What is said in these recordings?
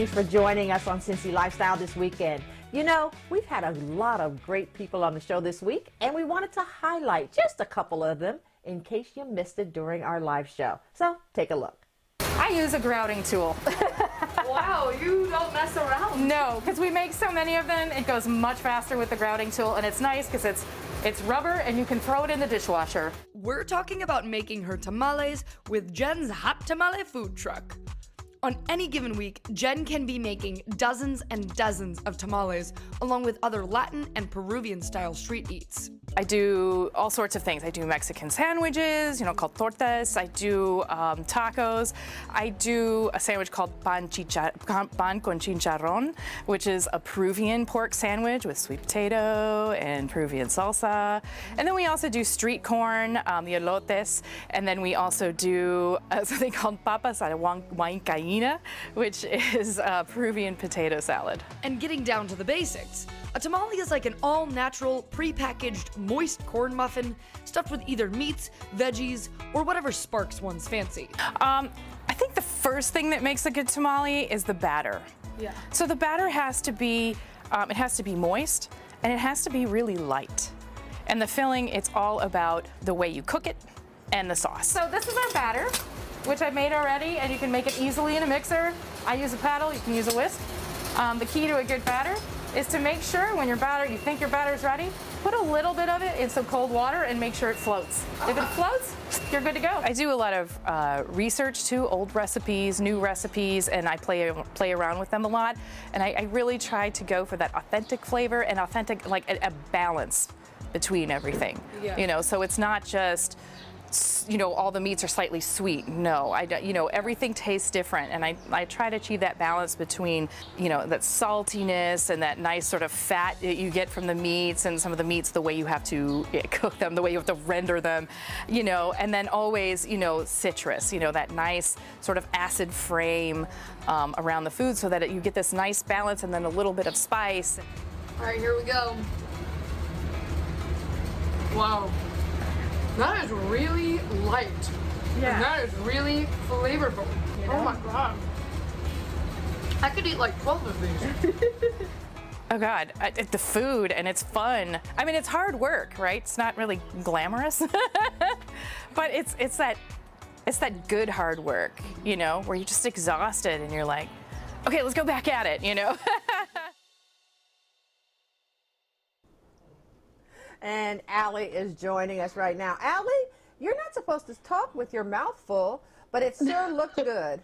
Thanks for joining us on Cincy Lifestyle this weekend. You know, we've had a lot of great people on the show this week, and we wanted to highlight just a couple of them in case you missed it during our live show. So take a look. I use a grouting tool. Wow, you don't mess around. No, because we make so many of them, it goes much faster with the grouting tool, and it's nice because it's rubber and you can throw it in the dishwasher. We're talking about making her tamales with Jen's Hat Tamale food truck. On any given week, Jen can be making dozens and dozens of tamales, along with other Latin and Peruvian-style street eats. I do all sorts of things. I do Mexican sandwiches, called tortas. I do tacos. I do a sandwich called pan con chicharrón, which is a Peruvian pork sandwich with sweet potato and Peruvian salsa. And then we also do street corn, the elotes, and then we also do something called papas a la huancaína, which is Peruvian potato salad. And getting down to the basics, a tamale is like an all-natural, pre-packaged, moist corn muffin stuffed with either meats, veggies, or whatever sparks one's fancy. I think the first thing that makes a good tamale is the batter. Yeah. So the batter has to be, moist, and it has to be really light. And the filling, it's all about the way you cook it and the sauce. So this is our batter, which I made already, and you can make it easily in a mixer. I use a paddle, you can use a whisk. The key to a good batter is to make sure when you think your batter's ready, put a little bit of it in some cold water and make sure it floats. If it floats, you're good to go. I do a lot of research too, old recipes, new recipes, and I play around with them a lot. And I really try to go for that authentic flavor and authentic, like a balance between everything. Yeah. So it's not just, all the meats are slightly sweet. No, everything tastes different, and I try to achieve that balance between, that saltiness and that nice sort of fat that you get from the meats, and some of the meats, the way you have to cook them, the way you have to render them, and then always, citrus, that nice sort of acid frame around the food, so that you get this nice balance and then a little bit of spice. All right, here we go. Wow. That is really light. Yeah. And that is really flavorful. Oh my God. I could eat like 12 of these. Oh God, the food, and it's fun. I mean, it's hard work, right? It's not really glamorous, but it's that good hard work, where you're just exhausted and you're like, okay, let's go back at it, And Allie is joining us right now. Allie, you're not supposed to talk with your mouth full, but it sure looked good.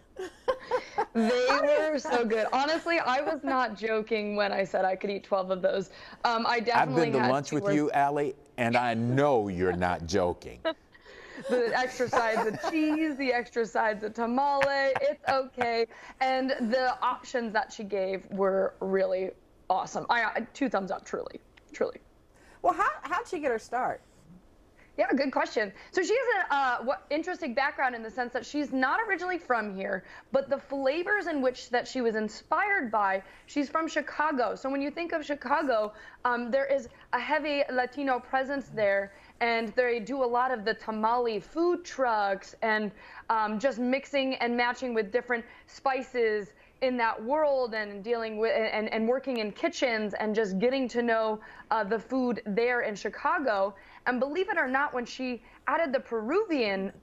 They were so good. Honestly, I was not joking when I said I could eat 12 of those. I definitely I've been to lunch with you, Allie, and I know you're not joking. The extra sides of cheese, the extra sides of tamale, it's okay. And the options that she gave were really awesome. 2 thumbs up, truly, truly. Well, how'd she get her start? Yeah, good question. So she has an interesting background in the sense that she's not originally from here, but the flavors in which that she was inspired by, she's from Chicago. So when you think of Chicago, there is a heavy Latino presence there, and they do a lot of the tamale food trucks and just mixing and matching with different spices in that world, and dealing with and working in kitchens and just getting to know the food there in Chicago. And believe it or not, when she added the Peruvian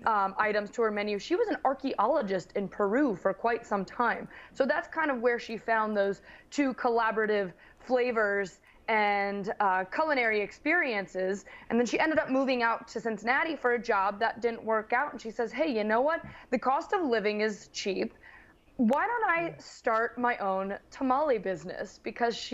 items to her menu, she was an archaeologist in Peru for quite some time. So that's kind of where she found those 2 collaborative flavors and culinary experiences. And then she ended up moving out to Cincinnati for a job that didn't work out. And she says, hey, you know what? The cost of living is cheap. Why don't I start my own tamale business? Because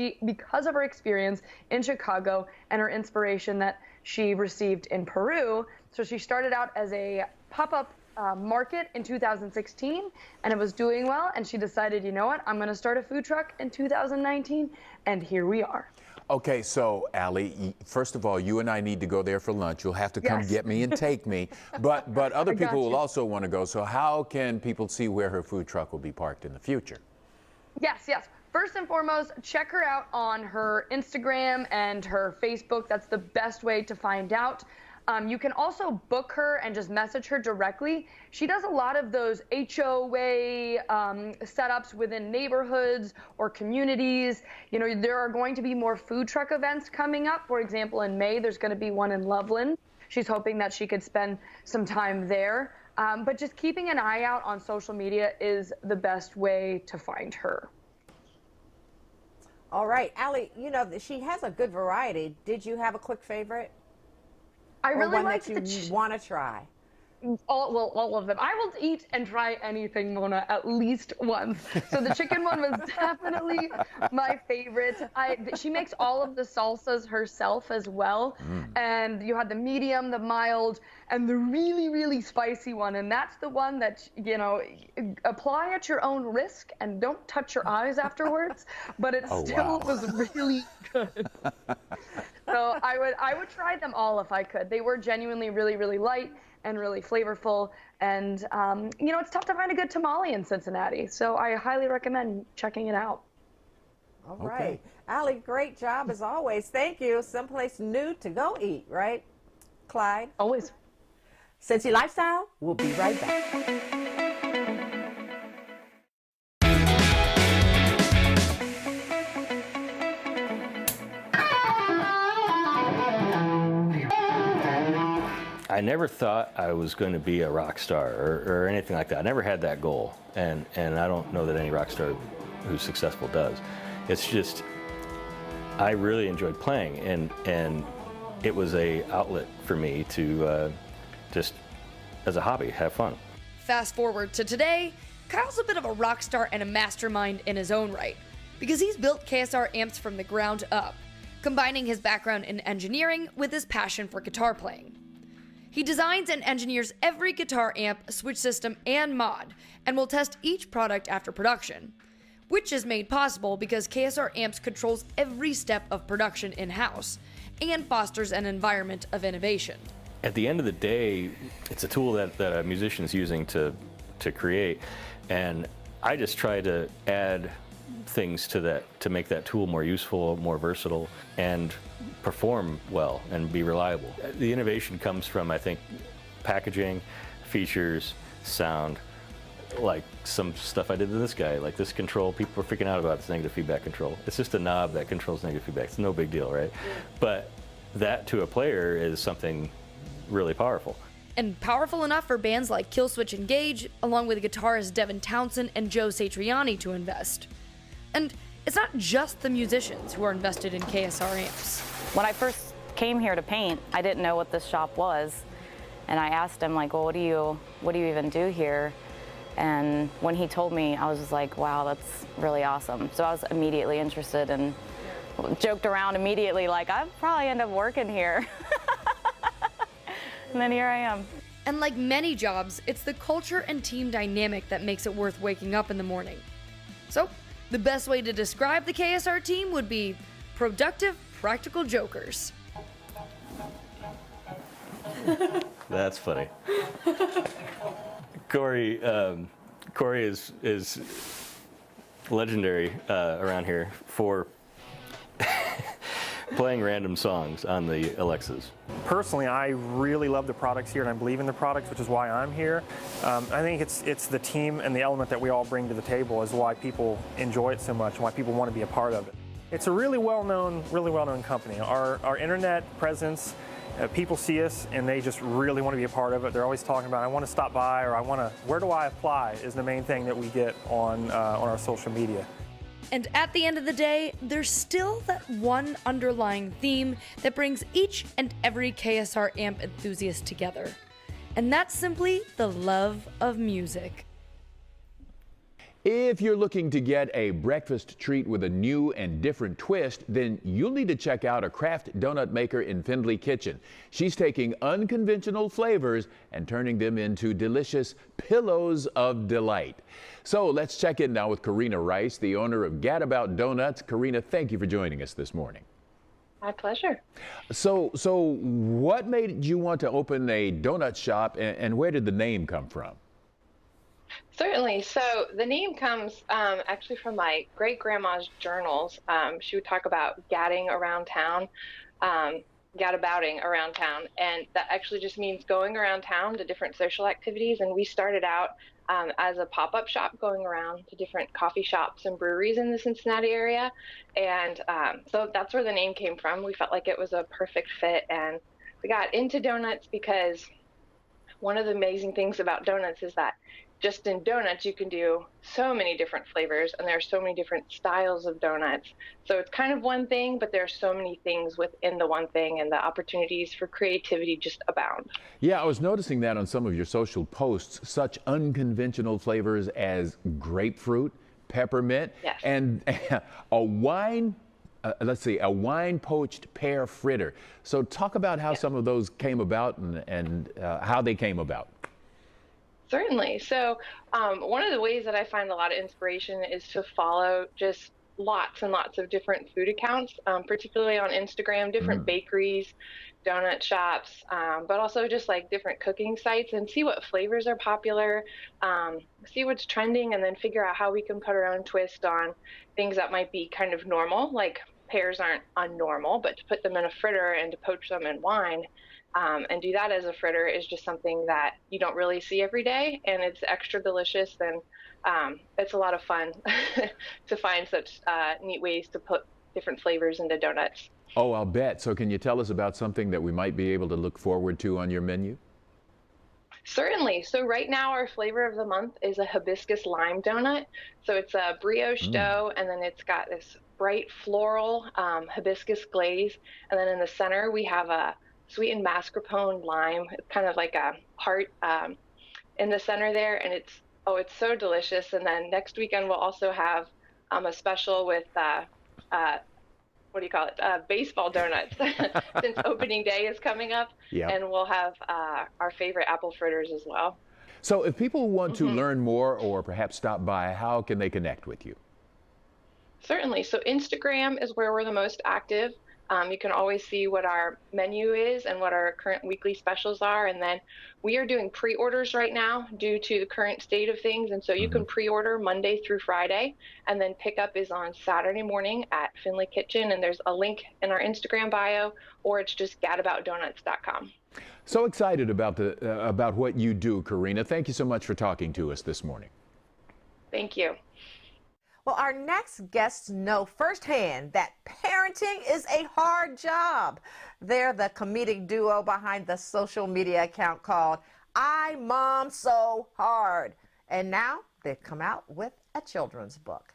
of her experience in Chicago and her inspiration that she received in Peru. So she started out as a pop-up market in 2016, and it was doing well. And she decided, you know what? I'm going to start a food truck in 2019, and here we are. Okay, so Allie, first of all, you and I need to go there for lunch. You'll have to come get me and take me. But other people will also want to go. So how can people see where her food truck will be parked in the future? Yes. First and foremost, check her out on her Instagram and her Facebook. That's the best way to find out. You can also book her and just message her directly. She does a lot of those HOA setups within neighborhoods or communities. You know, there are going to be more food truck events coming up. For example, in May, there's going to be one in Loveland. She's hoping that she could spend some time there. But just keeping an eye out on social media is the best way to find her. All right, Allie, you know, she has a good variety. Did you have a quick favorite? I Or really one liked that you want to try? all of them. I will eat and try anything, Mona, at least once. So the chicken one was definitely my favorite. She makes all of the salsas herself as well. And you had the medium, the mild, and the really, really spicy one. And that's the one that, you know, apply at your own risk and don't touch your eyes afterwards. But it still was really good. So I would try them all if I could. They were genuinely really, really light and really flavorful. And, you know, it's tough to find a good tamale in Cincinnati. So I highly recommend checking it out. All right. Allie, great job as always. Thank you. Someplace new to go eat, right, Clyde? Always. Cincy Lifestyle, we'll be right back. I never thought I was going to be a rock star or anything like that. I never had that goal, and I don't know that any rock star who's successful does. It's just I really enjoyed playing, and it was a outlet for me to just as a hobby have fun. Fast forward to today, Kyle's a bit of a rock star and a mastermind in his own right, because he's built KSR Amps from the ground up, combining his background in engineering with his passion for guitar playing. He designs and engineers every guitar amp, switch system, and mod, and will test each product after production, which is made possible because KSR Amps controls every step of production in-house and fosters an environment of innovation. At the end of the day, it's a tool that a musician is using to create, and I just try to add things to that to make that tool more useful, more versatile, and perform well and be reliable. The innovation comes from, I think, packaging, features, sound, like some stuff I did to this guy, like this control. People are freaking out about this negative feedback control. It's just a knob that controls negative feedback. It's no big deal, right? But that to a player is something really powerful. And powerful enough for bands like Killswitch Engage, along with guitarists Devin Townsend and Joe Satriani to invest. And it's not just the musicians who are invested in KSR Amps. When I first came here to paint, I didn't know what this shop was. And I asked him, like, well, what do you even do here? And when he told me, I was just like, wow, that's really awesome. So I was immediately interested and joked around immediately, like, I'd probably end up working here. And then here I am. And like many jobs, it's the culture and team dynamic that makes it worth waking up in the morning. So the best way to describe the KSR team would be productive, practical jokers. That's funny. Corey is legendary around here for playing random songs on the Alexas. Personally, I really love the products here, and I believe in the products, which is why I'm here. I think it's the team and the element that we all bring to the table is why people enjoy it so much and why people want to be a part of it. It's a really well-known company. Our internet presence, people see us and they just really want to be a part of it. They're always talking about, I want to stop by, or where do I apply is the main thing that we get on our social media. And at the end of the day, there's still that one underlying theme that brings each and every KSR amp enthusiast together. And that's simply the love of music. If you're looking to get a breakfast treat with a new and different twist, then you'll need to check out a craft donut maker in Findlay Kitchen. She's taking unconventional flavors and turning them into delicious pillows of delight. So let's check in now with Karina Rice, the owner of Gadabout Donuts. Karina, thank you for joining us this morning. My pleasure. So what made you want to open a donut shop, and where did the name come from? Certainly. So the name comes actually from my great-grandma's journals. She would talk about gadding around town. gadabouting around town, and that actually just means going around town to different social activities. And we started out as a pop-up shop, going around to different coffee shops and breweries in the Cincinnati area, and so that's where the name came from. We felt like it was a perfect fit, and we got into donuts because one of the amazing things about donuts is that just in donuts, you can do so many different flavors, and there are so many different styles of donuts. So it's kind of one thing, but there are so many things within the one thing, and the opportunities for creativity just abound. Yeah, I was noticing that on some of your social posts, such unconventional flavors as grapefruit, peppermint, Yes. and a wine, a wine poached pear fritter. So talk about how some of those came about and how they came about. Certainly. So one of the ways that I find a lot of inspiration is to follow just lots and lots of different food accounts, particularly on Instagram, different bakeries, donut shops, but also just like different cooking sites, and see what flavors are popular, see what's trending, and then figure out how we can put our own twist on things that might be kind of normal, like pears aren't unnormal, but to put them in a fritter and to poach them in wine, and do that as a fritter is just something that you don't really see every day, and it's extra delicious, and it's a lot of fun to find such neat ways to put different flavors into donuts. Oh, I'll bet. So can you tell us about something that we might be able to look forward to on your menu? Certainly. So right now our flavor of the month is a hibiscus lime donut. So it's a brioche dough, and then it's got this bright floral hibiscus glaze, and then in the center we have a sweetened mascarpone lime. It's kind of like a heart in the center there, and it's so delicious. And then next weekend we'll also have a special with what do you call it? Baseball donuts, since opening day is coming up, and we'll have our favorite apple fritters as well. So if people want to learn more or perhaps stop by, how can they connect with you? Certainly. So Instagram is where we're the most active. You can always see what our menu is and what our current weekly specials are. And then we are doing pre-orders right now due to the current state of things. And so you can pre-order Monday through Friday, and then pickup is on Saturday morning at Finley Kitchen. And there's a link in our Instagram bio, or it's just gadaboutdonuts.com. So excited about about what you do, Karina. Thank you so much for talking to us this morning. Thank you. Well, our next guests know firsthand that parenting is a hard job. They're the comedic duo behind the social media account called I Mom So Hard. And now they've come out with a children's book.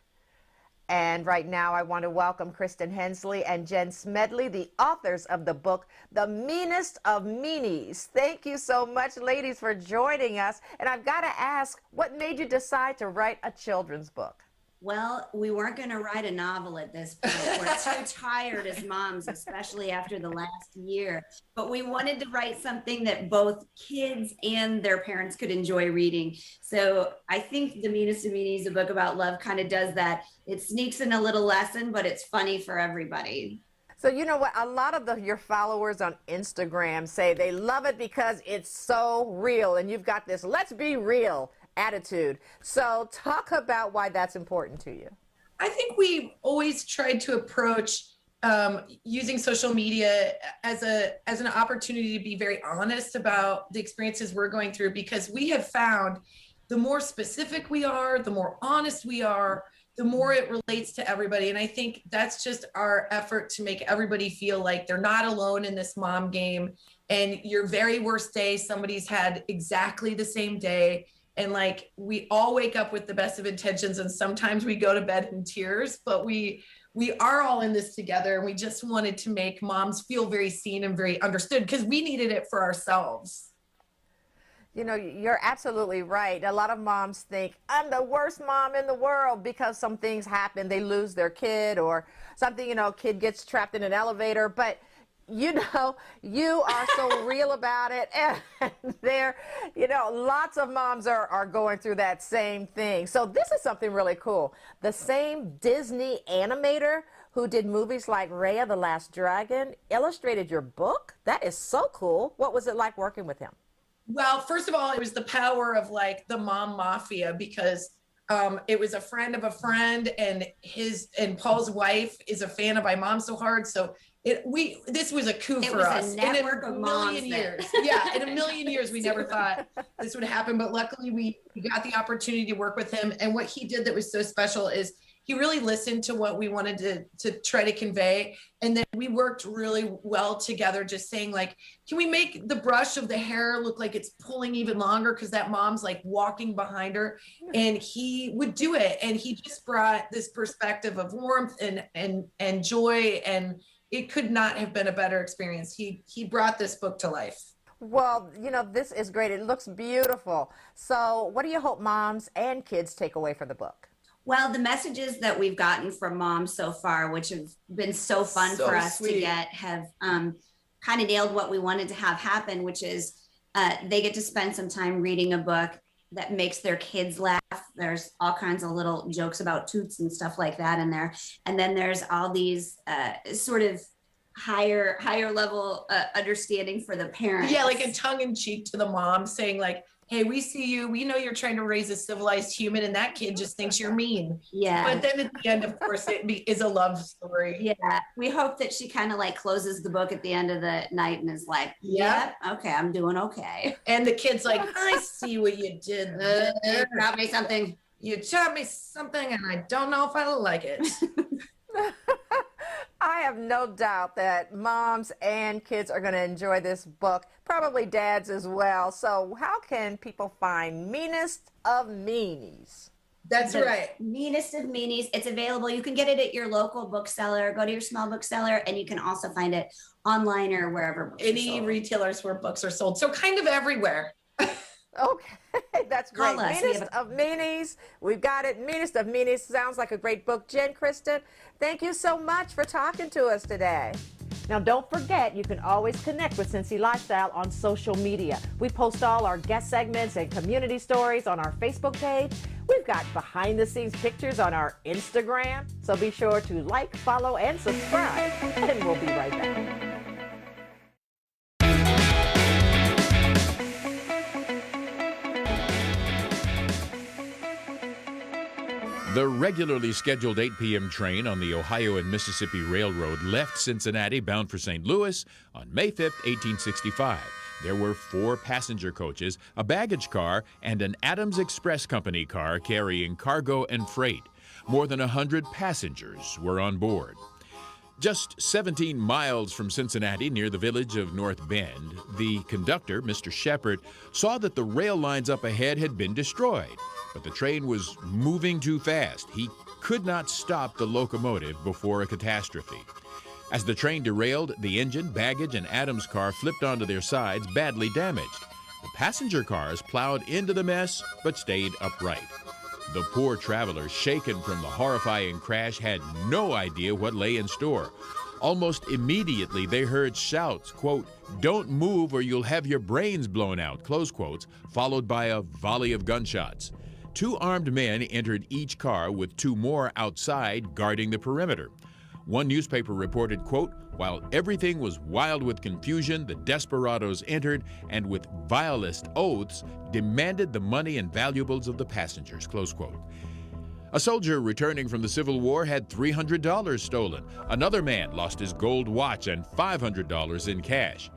And right now I want to welcome Kristen Hensley and Jen Smedley, the authors of the book, The Meanest of Meanies. Thank you so much, ladies, for joining us. And I've got to ask, what made you decide to write a children's book? Well, we weren't going to write a novel at this point. We're too tired as moms, especially after the last year. But we wanted to write something that both kids and their parents could enjoy reading. So I think The Meanest of Meanies, a book about love, kind of does that. It sneaks in a little lesson, but it's funny for everybody. So you know what? A lot of your followers on Instagram say they love it because it's so real. And you've got this let's be real attitude. So talk about why that's important to you. I think we've always tried to approach using social media as an opportunity to be very honest about the experiences we're going through, because we have found the more specific we are, the more honest we are, the more it relates to everybody. And I think that's just our effort to make everybody feel like they're not alone in this mom game. And your very worst day, somebody's had exactly the same day. And like, we all wake up with the best of intentions, and sometimes we go to bed in tears, but we are all in this together. And we just wanted to make moms feel very seen and very understood, because we needed it for ourselves. You know, you're absolutely right. A lot of moms think, I'm the worst mom in the world because some things happen. They lose their kid or something, you know, kid gets trapped in an elevator. But you know, you are so real about it, and there, you know, lots of moms are going through that same thing. So this is something really cool. The same Disney animator who did movies like Raya the Last Dragon illustrated your book. That is so cool. What was it like working with him? Well, first of all, it was the power of like the mom mafia, because it was a friend of a friend, and Paul's wife is a fan of I Mom So Hard. So This was a coup It for was a us. network in of a moms million that- years. Yeah, in a million years, we never thought this would happen. But luckily, we got the opportunity to work with him. And what he did that was so special is he really listened to what we wanted to try to convey. And then we worked really well together, just saying like, can we make the brush of the hair look like it's pulling even longer? Because that mom's like walking behind her, and he would do it. And he just brought this perspective of warmth and joy, and it could not have been a better experience. He brought this book to life. Well, you know, this is great. It looks beautiful. So what do you hope moms and kids take away from the book? Well, the messages that we've gotten from moms so far, which have been so fun So for us sweet. to get, have kind of nailed what we wanted to have happen, which is they get to spend some time reading a book that makes their kids laugh. There's all kinds of little jokes about toots and stuff like that in there. And then there's all these sort of higher level understanding for the parents. Yeah, like a tongue in cheek to the mom, saying like, hey, we see you. We know you're trying to raise a civilized human, and that kid just thinks you're mean. Yeah. But then at the end, of course, is a love story. Yeah. We hope that she kind of like closes the book at the end of the night and is like, yep, okay, I'm doing okay. And the kid's like, I see what you did there. You taught me something. You taught me something, and I don't know if I like it. I have no doubt that moms and kids are going to enjoy this book, probably dads as well. So how can people find Meanest of Meanies? That's right. Meanest of Meanies. It's available. You can get it at your local bookseller. Go to your small bookseller, and you can also find it online or wherever books are Any sold. retailers where books are sold. So kind of everywhere. Okay, that's great. Call us. We Meanest have of Meanies. We've got it. Meanest of Meanies sounds like a great book. Jen, Kristen, thank you so much for talking to us today. Now, don't forget, you can always connect with Cincy Lifestyle on social media. We post all our guest segments and community stories on our Facebook page. We've got behind-the-scenes pictures on our Instagram. So be sure to like, follow, and subscribe. And we'll be right back. The regularly scheduled 8 p.m. train on the Ohio and Mississippi Railroad left Cincinnati bound for St. Louis on May 5, 1865. There were 4 passenger coaches, a baggage car, and an Adams Express Company car carrying cargo and freight. More than 100 passengers were on board. Just 17 miles from Cincinnati, near the village of North Bend, the conductor, Mr. Shepard, saw that the rail lines up ahead had been destroyed. But the train was moving too fast. He could not stop the locomotive before a catastrophe. As the train derailed, the engine, baggage, and Adams' car flipped onto their sides, badly damaged. The passenger cars plowed into the mess, but stayed upright. The poor travelers, shaken from the horrifying crash, had no idea what lay in store. Almost immediately, they heard shouts, quote, "Don't move or you'll have your brains blown out," close quotes, followed by a volley of gunshots. 2 armed men entered each car with 2 more outside guarding the perimeter. One newspaper reported, quote, "While everything was wild with confusion, the desperados entered and with vilest oaths demanded the money and valuables of the passengers," close quote. A soldier returning from the Civil War had $300 stolen. Another man lost his gold watch and $500 in cash.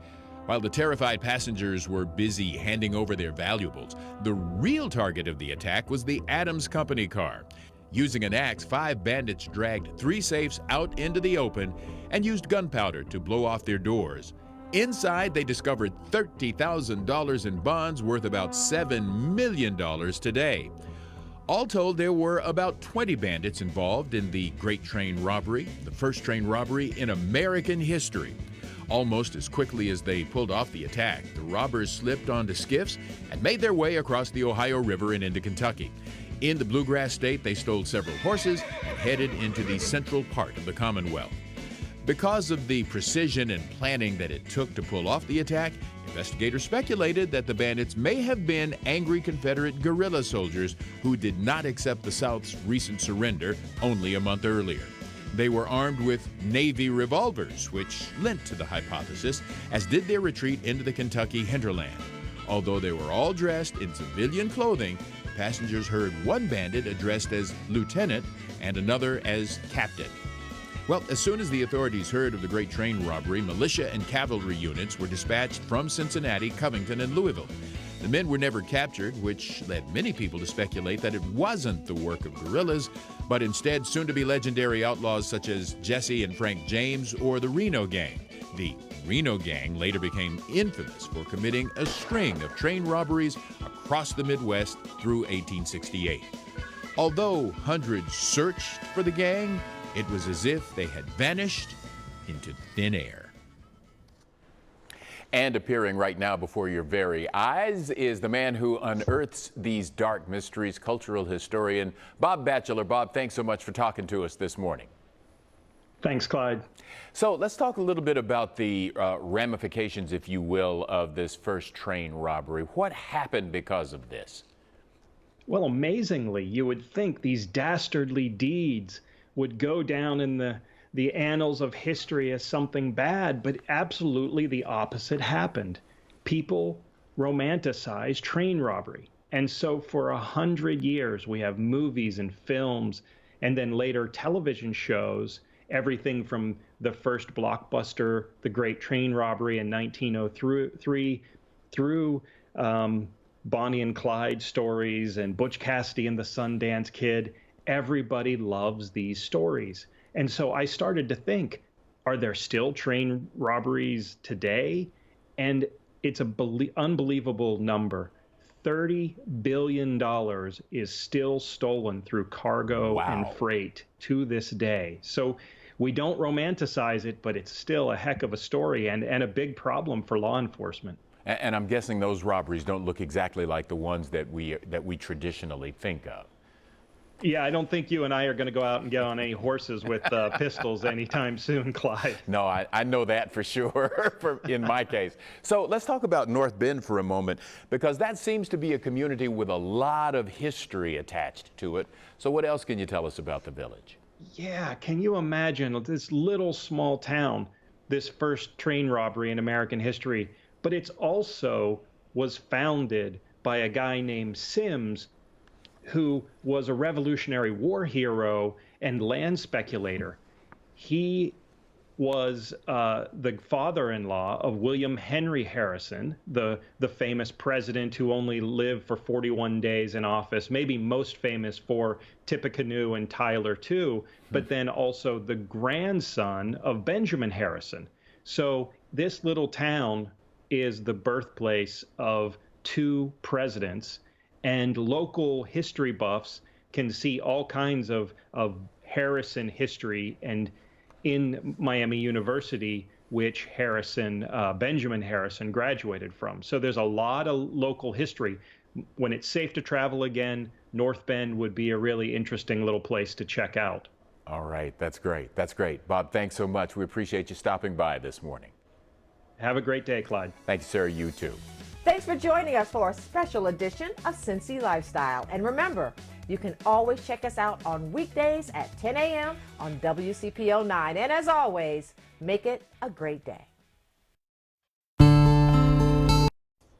While the terrified passengers were busy handing over their valuables, the real target of the attack was the Adams Company car. Using an axe, 5 bandits dragged 3 safes out into the open and used gunpowder to blow off their doors. Inside, they discovered $30,000 in bonds worth about $7 million today. All told, there were about 20 bandits involved in the Great Train Robbery, the first train robbery in American history. Almost as quickly as they pulled off the attack, the robbers slipped onto skiffs and made their way across the Ohio River and into Kentucky. In the Bluegrass State, they stole several horses and headed into the central part of the Commonwealth. Because of the precision and planning that it took to pull off the attack, investigators speculated that the bandits may have been angry Confederate guerrilla soldiers who did not accept the South's recent surrender only a month earlier. They were armed with Navy revolvers, which lent to the hypothesis, as did their retreat into the Kentucky hinterland. Although they were all dressed in civilian clothing, passengers heard one bandit addressed as lieutenant and another as captain. Well, as soon as the authorities heard of the great train robbery, militia and cavalry units were dispatched from Cincinnati, Covington, and Louisville. The men were never captured, which led many people to speculate that it wasn't the work of guerrillas, but instead soon-to-be legendary outlaws such as Jesse and Frank James or the Reno Gang. The Reno Gang later became infamous for committing a string of train robberies across the Midwest through 1868. Although hundreds searched for the gang, it was as if they had vanished into thin air. And appearing right now before your very eyes is the man who unearths these dark mysteries, cultural historian Bob Batchelor. Bob, thanks so much for talking to us this morning. Thanks, Clyde. So let's talk a little bit about the ramifications, if you will, of this first train robbery. What happened because of this? Well, amazingly, you would think these dastardly deeds would go down in the annals of history as something bad, but absolutely the opposite happened. People romanticized train robbery. And so for 100 years, we have movies and films, and then later television shows, everything from the first blockbuster, The Great Train Robbery in 1903, through Bonnie and Clyde stories and Butch Cassidy and the Sundance Kid. Everybody loves these stories. And so I started to think, are there still train robberies today? And it's an unbelievable number. $30 billion is still stolen through cargo and freight to this day. So we don't romanticize it, but it's still a heck of a story and a big problem for law enforcement. And I'm guessing those robberies don't look exactly like the ones that we traditionally think of. Yeah, I don't think you and I are going to go out and get on any horses with pistols anytime soon, Clyde. No, I know that for sure, in my case. So let's talk about North Bend for a moment, because that seems to be a community with a lot of history attached to it. So what else can you tell us about the village? Yeah, can you imagine this little small town, this first train robbery in American history, but it's also was founded by a guy named Sims, who was a Revolutionary War hero and land speculator. He was the father-in-law of William Henry Harrison, the famous president who only lived for 41 days in office, maybe most famous for Tippecanoe and Tyler too, but then also the grandson of Benjamin Harrison. So this little town is the birthplace of two presidents, and local history buffs can see all kinds of Harrison history, and in Miami University, which Benjamin Harrison graduated from. So there's a lot of local history. When it's safe to travel again, North Bend would be a really interesting little place to check out. All right, that's great. That's great. Bob, thanks so much. We appreciate you stopping by this morning. Have a great day, Clyde. Thank you, sir. You too. Thanks for joining us for a special edition of Cincy Lifestyle. And remember, you can always check us out on weekdays at 10 a.m. on WCPO 9. And as always, make it a great day.